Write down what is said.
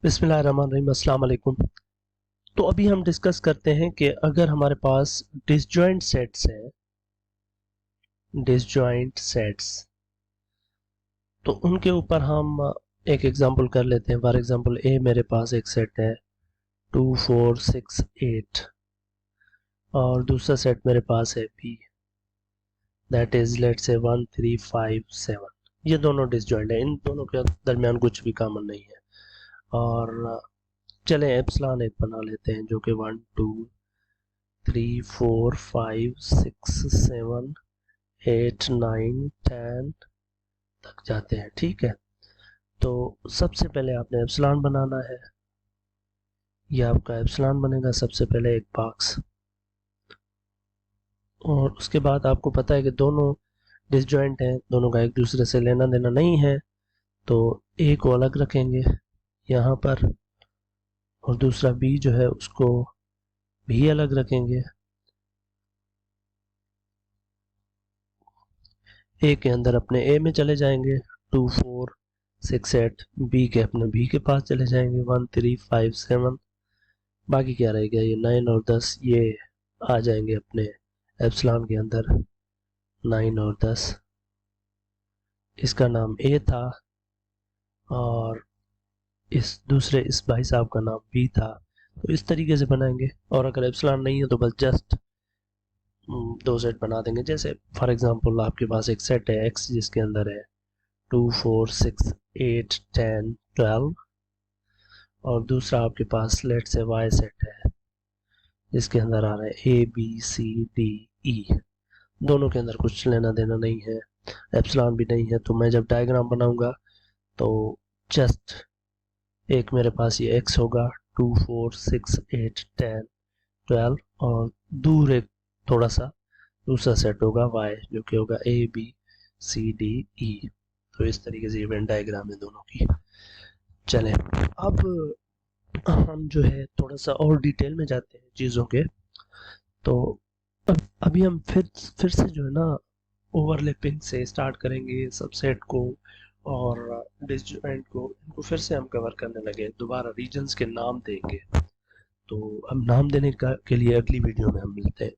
बिस्मिल्लाहिर्रहमानिर्रहीम, अस्सलाम वालेकुम। तो अभी हम डिस्कस करते हैं कि अगर हमारे पास डिसजॉइंट सेट्स हैं, डिसजॉइंट सेट्स, तो उनके ऊपर हम एक एग्जांपल कर लेते हैं। फॉर एग्जांपल ए मेरे पास एक सेट है 2 4 6 8 और दूसरा सेट मेरे पास है B, that is let's say 1 3 5 7। ये दोनों डिसजॉइंट है, इन दोनों के दरमियान कुछ भी कॉमन नहीं है। और चले एप्सिलॉन एक बना लेते हैं जो कि 1 2 3 4 5 6 7 8 9 10 तक जाते हैं। ठीक है, तो सबसे पहले आपने एप्सिलॉन बनाना है। यह आपका एप्सिलॉन बनेगा सबसे पहले एक बॉक्स, और उसके बाद आपको पता है कि दोनों डिसजॉइंट हैं, दोनों का एक दूसरे से लेना देना नहीं है, तो ए को अलग रखेंगे यहाँ पर और दूसरा बी जो है उसको भी अलग रखेंगे। ए के अंदर अपने ए में चले जाएंगे 2 4 6 8, बी के अपने बी के पास चले जाएंगे 1 3 5 7। बाकी क्या रहेगा, ये 9 और 10 ये आ जाएंगे अपने एप्सिलॉन के अंदर। 9 और 10, इसका नाम ए था और इस दूसरे इस भाई साहब का नाम बी था। तो इस तरीके से बनाएंगे, और अगर एप्सिलॉन नहीं है तो बस जस्ट दो सेट बना देंगे। जैसे फॉर एग्जांपल आपके पास एक सेट है एक्स जिसके अंदर है 2 4 6 8 10 12, और दूसरा आपके पास लेट से वाई सेट है जिसके अंदर आ रहा है A B C D E. दोनों के अंदर कुछ लेना देना नहीं है, एप्सिलॉन भी नहीं है। तो मैं जब डायग्राम बनाऊंगा तो जस्ट एक मेरे पास ये एक्स होगा 2 4 6 8 10 12, और दूर एक थोड़ा सा दूसरा सेट होगा वाई जो कि होगा A B C D E. तो इस तरीके से इवेंट डायग्राम है दोनों की। चलें, अब हम जो है थोड़ा सा और डिटेल में जाते हैं चीज़ों के। तो अभी हम फिर से जो है ना ओवरलैपिंग से स्टार्ट करेंगे सबसेट को और डिसजॉइंट को, इनको फिर से हम कवर करने लगे, दोबारा रीजन्स के नाम देंगे। तो अब नाम देने का के लिए अगली वीडियो में हम मिलते हैं।